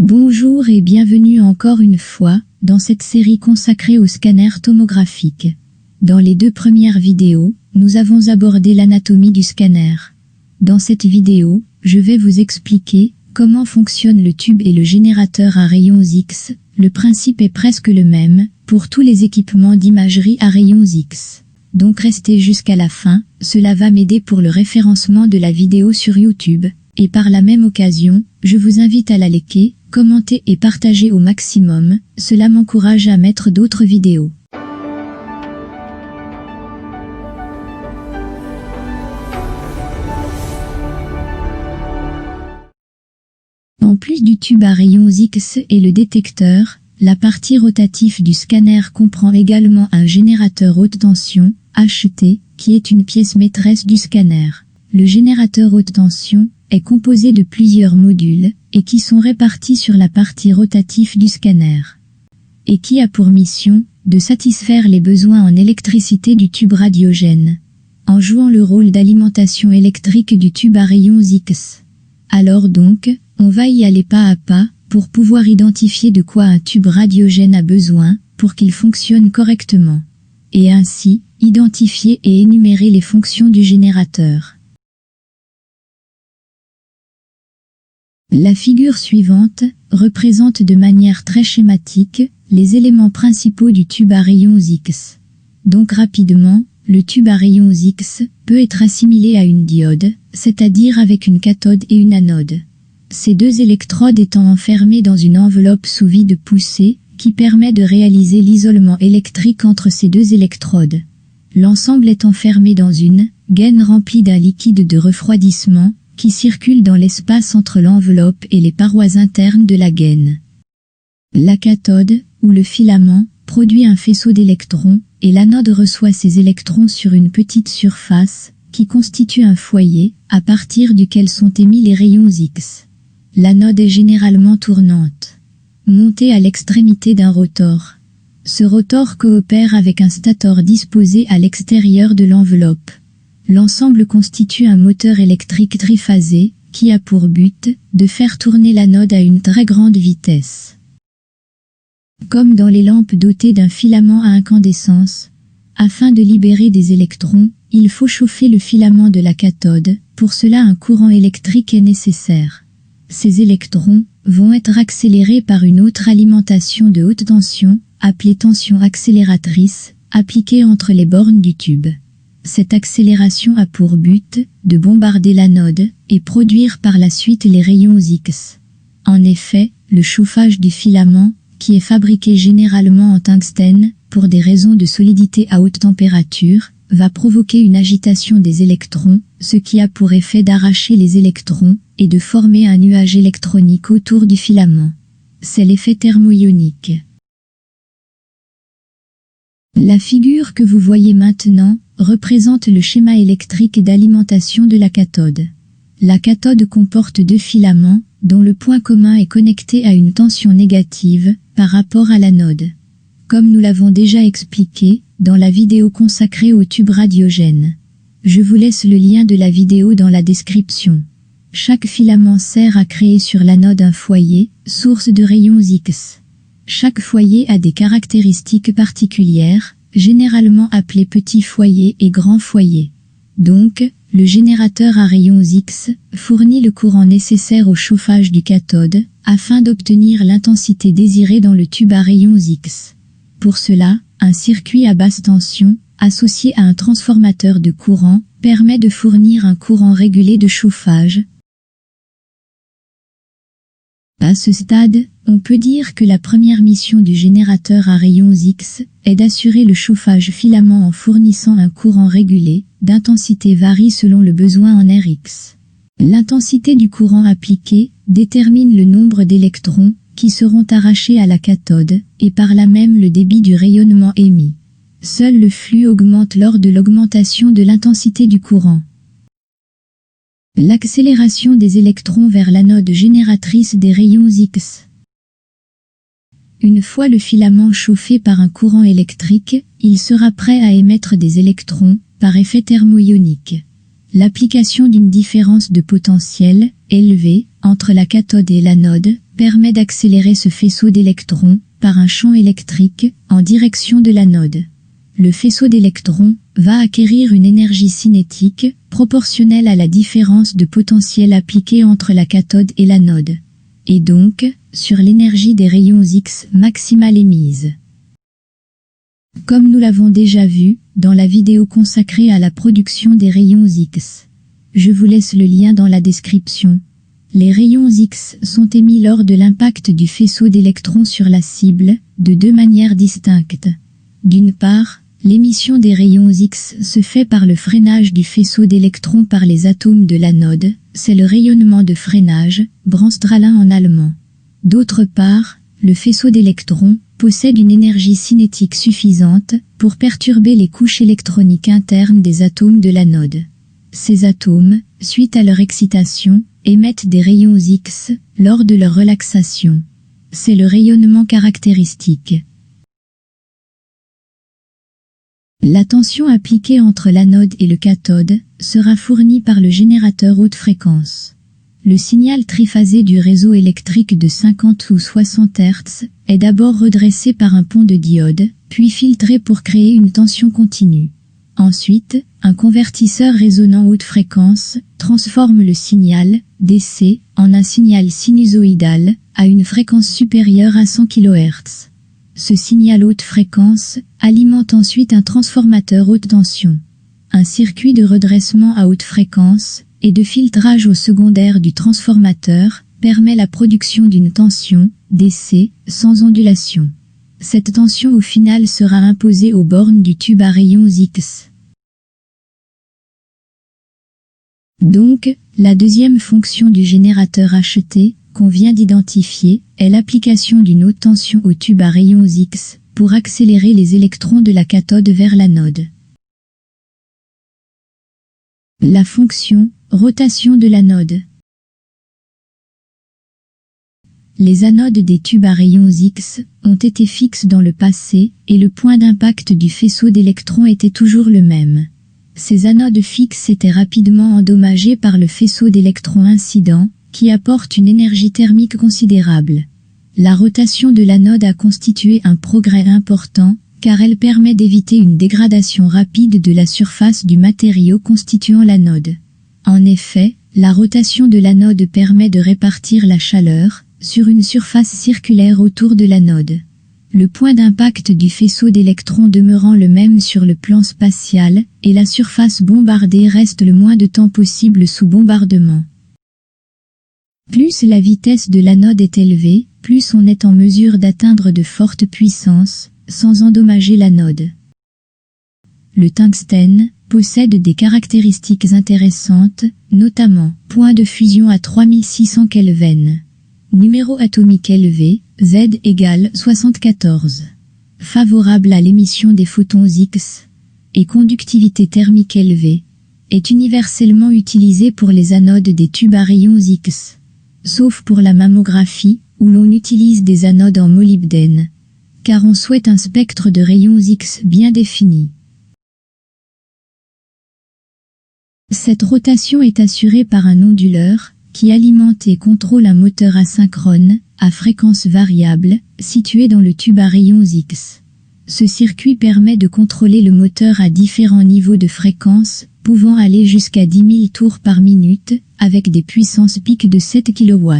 Bonjour et bienvenue encore une fois dans cette série consacrée au scanner tomographique. Dans les deux premières vidéos, nous avons abordé l'anatomie du scanner. Dans cette vidéo, je vais vous expliquer comment fonctionne le tube et le générateur à rayons X. Le principe est presque le même pour tous les équipements d'imagerie à rayons X. Donc restez jusqu'à la fin, cela va m'aider pour le référencement de la vidéo sur YouTube. Et par la même occasion, je vous invite à la liker, commenter et partager au maximum, cela m'encourage à mettre d'autres vidéos. En plus du tube à rayons X et le détecteur, la partie rotative du scanner comprend également un générateur haute tension, HT, qui est une pièce maîtresse du scanner. Le générateur haute tension est composé de plusieurs modules, et qui sont répartis sur la partie rotative du scanner. Et qui a pour mission de satisfaire les besoins en électricité du tube radiogène, en jouant le rôle d'alimentation électrique du tube à rayons X. Alors donc, on va y aller pas à pas, pour pouvoir identifier de quoi un tube radiogène a besoin, pour qu'il fonctionne correctement. Et ainsi, identifier et énumérer les fonctions du générateur. La figure suivante représente de manière très schématique les éléments principaux du tube à rayons X. Donc rapidement, le tube à rayons X peut être assimilé à une diode, c'est-à-dire avec une cathode et une anode. Ces deux électrodes étant enfermées dans une enveloppe sous vide poussé, qui permet de réaliser l'isolement électrique entre ces deux électrodes. L'ensemble est enfermé dans une gaine remplie d'un liquide de refroidissement, qui circule dans l'espace entre l'enveloppe et les parois internes de la gaine. La cathode, ou le filament, produit un faisceau d'électrons, et l'anode reçoit ces électrons sur une petite surface, qui constitue un foyer, à partir duquel sont émis les rayons X. L'anode est généralement tournante, montée à l'extrémité d'un rotor. Ce rotor coopère avec un stator disposé à l'extérieur de l'enveloppe. L'ensemble constitue un moteur électrique triphasé, qui a pour but de faire tourner l'anode à une très grande vitesse. Comme dans les lampes dotées d'un filament à incandescence, afin de libérer des électrons, il faut chauffer le filament de la cathode, pour cela un courant électrique est nécessaire. Ces électrons vont être accélérés par une autre alimentation de haute tension, appelée tension accélératrice, appliquée entre les bornes du tube. Cette accélération a pour but de bombarder l'anode et produire par la suite les rayons X. En effet, le chauffage du filament, qui est fabriqué généralement en tungstène, pour des raisons de solidité à haute température, va provoquer une agitation des électrons, ce qui a pour effet d'arracher les électrons et de former un nuage électronique autour du filament. C'est l'effet thermoionique. La figure que vous voyez maintenant représente le schéma électrique d'alimentation de la cathode. La cathode comporte deux filaments, dont le point commun est connecté à une tension négative par rapport à l'anode. Comme nous l'avons déjà expliqué dans la vidéo consacrée au tube radiogène. Je vous laisse le lien de la vidéo dans la description. Chaque filament sert à créer sur l'anode un foyer, source de rayons X. Chaque foyer a des caractéristiques particulières, généralement appelés petit foyer et grand foyer. Donc, le générateur à rayons X fournit le courant nécessaire au chauffage du cathode, afin d'obtenir l'intensité désirée dans le tube à rayons X. Pour cela, un circuit à basse tension, associé à un transformateur de courant, permet de fournir un courant régulé de chauffage. À ce stade, on peut dire que la première mission du générateur à rayons X est d'assurer le chauffage filament en fournissant un courant régulé, d'intensité varie selon le besoin en Rx. L'intensité du courant appliqué détermine le nombre d'électrons qui seront arrachés à la cathode, et par là même le débit du rayonnement émis. Seul le flux augmente lors de l'augmentation de l'intensité du courant. L'accélération des électrons vers l'anode génératrice des rayons X. Une fois le filament chauffé par un courant électrique, il sera prêt à émettre des électrons, par effet thermoionique. L'application d'une différence de potentiel, élevée, entre la cathode et l'anode, permet d'accélérer ce faisceau d'électrons par un champ électrique en direction de l'anode. Le faisceau d'électrons va acquérir une énergie cinétique proportionnelle à la différence de potentiel appliquée entre la cathode et l'anode, et donc sur l'énergie des rayons X maximale émise. Comme nous l'avons déjà vu dans la vidéo consacrée à la production des rayons X. Je vous laisse le lien dans la description. Les rayons X sont émis lors de l'impact du faisceau d'électrons sur la cible, de deux manières distinctes. D'une part, l'émission des rayons X se fait par le freinage du faisceau d'électrons par les atomes de l'anode, c'est le rayonnement de freinage, Brandstrahlung en allemand. D'autre part, le faisceau d'électrons possède une énergie cinétique suffisante pour perturber les couches électroniques internes des atomes de l'anode. Ces atomes, suite à leur excitation, émettent des rayons X lors de leur relaxation. C'est le rayonnement caractéristique. La tension appliquée entre l'anode et le cathode sera fournie par le générateur haute fréquence. Le signal triphasé du réseau électrique de 50 ou 60 Hz est d'abord redressé par un pont de diode, puis filtré pour créer une tension continue. Ensuite, un convertisseur résonant haute fréquence transforme le signal DC en un signal sinusoïdal à une fréquence supérieure à 100 kHz. Ce signal haute fréquence alimente ensuite un transformateur haute tension. Un circuit de redressement à haute fréquence et de filtrage au secondaire du transformateur permet la production d'une tension DC sans ondulation. Cette tension au final sera imposée aux bornes du tube à rayons X. Donc, la deuxième fonction du générateur HT, qu'on vient d'identifier, est l'application d'une haute tension au tube à rayons X pour accélérer les électrons de la cathode vers l'anode. La fonction rotation de l'anode. Les anodes des tubes à rayons X ont été fixes dans le passé et le point d'impact du faisceau d'électrons était toujours le même. Ces anodes fixes étaient rapidement endommagées par le faisceau d'électrons incident, qui apporte une énergie thermique considérable. La rotation de l'anode a constitué un progrès important, car elle permet d'éviter une dégradation rapide de la surface du matériau constituant l'anode. En effet, la rotation de l'anode permet de répartir la chaleur sur une surface circulaire autour de l'anode. Le point d'impact du faisceau d'électrons demeurant le même sur le plan spatial, et la surface bombardée reste le moins de temps possible sous bombardement. Plus la vitesse de l'anode est élevée, plus on est en mesure d'atteindre de fortes puissances, sans endommager l'anode. Le tungstène possède des caractéristiques intéressantes, notamment point de fusion à 3600 Kelvin. Numéro atomique élevé, Z égale 74. Favorable à l'émission des photons X. Et conductivité thermique élevée. Est universellement utilisé pour les anodes des tubes à rayons X. Sauf pour la mammographie, où l'on utilise des anodes en molybdène. Car on souhaite un spectre de rayons X bien défini. Cette rotation est assurée par un onduleur, qui alimente et contrôle un moteur asynchrone, à fréquence variable, situé dans le tube à rayons X. Ce circuit permet de contrôler le moteur à différents niveaux de fréquence, pouvant aller jusqu'à 10 000 tours par minute, avec des puissances pics de 7 kW.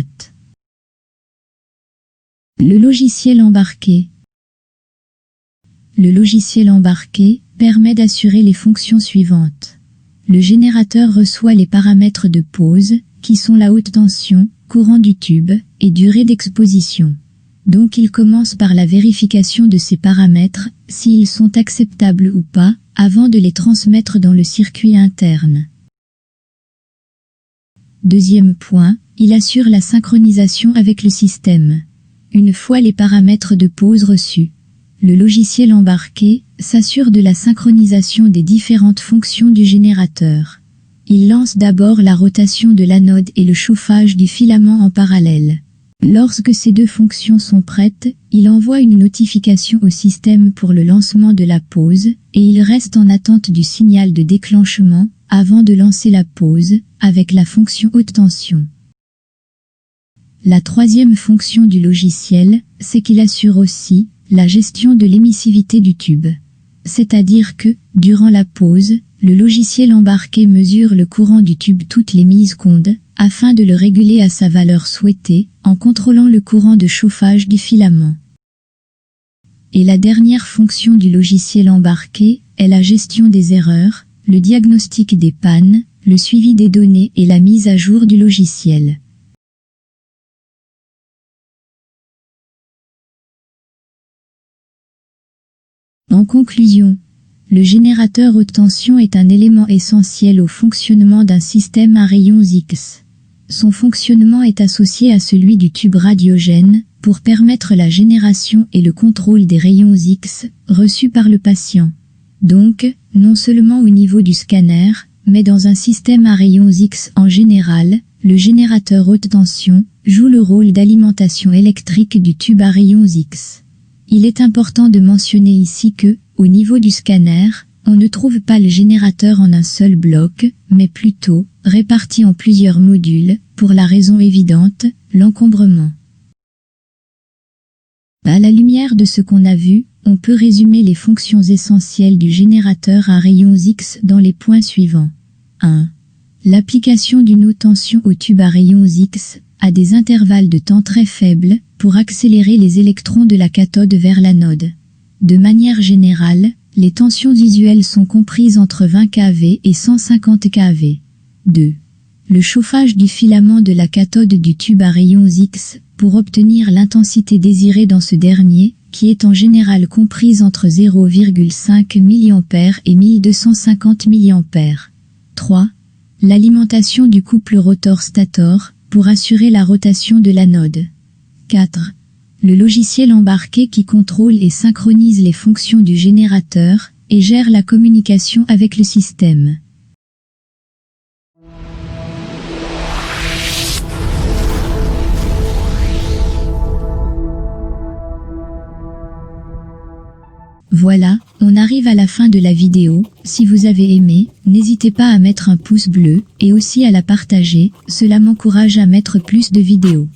Le logiciel embarqué. Le logiciel embarqué permet d'assurer les fonctions suivantes. Le générateur reçoit les paramètres de pause, qui sont la haute tension, courant du tube, et durée d'exposition. Donc il commence par la vérification de ces paramètres, s'ils sont acceptables ou pas, avant de les transmettre dans le circuit interne. Deuxième point, il assure la synchronisation avec le système. Une fois les paramètres de pause reçus, le logiciel embarqué s'assure de la synchronisation des différentes fonctions du générateur. Il lance d'abord la rotation de l'anode et le chauffage du filament en parallèle. Lorsque ces deux fonctions sont prêtes, il envoie une notification au système pour le lancement de la pause, et il reste en attente du signal de déclenchement, avant de lancer la pause, avec la fonction haute tension. La troisième fonction du logiciel, c'est qu'il assure aussi la gestion de l'émissivité du tube. C'est-à-dire que, durant la pause, le logiciel embarqué mesure le courant du tube toutes les millisecondes, afin de le réguler à sa valeur souhaitée, en contrôlant le courant de chauffage du filament. Et la dernière fonction du logiciel embarqué est la gestion des erreurs, le diagnostic des pannes, le suivi des données et la mise à jour du logiciel. En conclusion, le générateur haute tension est un élément essentiel au fonctionnement d'un système à rayons X. Son fonctionnement est associé à celui du tube radiogène, pour permettre la génération et le contrôle des rayons X, reçus par le patient. Donc, non seulement au niveau du scanner, mais dans un système à rayons X en général, le générateur haute tension joue le rôle d'alimentation électrique du tube à rayons X. Il est important de mentionner ici que, au niveau du scanner, on ne trouve pas le générateur en un seul bloc, mais plutôt réparti en plusieurs modules, pour la raison évidente, l'encombrement. À la lumière de ce qu'on a vu, on peut résumer les fonctions essentielles du générateur à rayons X dans les points suivants. 1. L'application d'une haute tension au tube à rayons X, à des intervalles de temps très faibles, pour accélérer les électrons de la cathode vers l'anode. De manière générale, les tensions visuelles sont comprises entre 20 kV et 150 kV. 2. Le chauffage du filament de la cathode du tube à rayons X, pour obtenir l'intensité désirée dans ce dernier, qui est en général comprise entre 0,5 mA et 1250 mA. 3. L'alimentation du couple rotor-stator, pour assurer la rotation de l'anode. 4. Le logiciel embarqué qui contrôle et synchronise les fonctions du générateur, et gère la communication avec le système. Voilà, on arrive à la fin de la vidéo. Si vous avez aimé, n'hésitez pas à mettre un pouce bleu, et aussi à la partager, cela m'encourage à mettre plus de vidéos.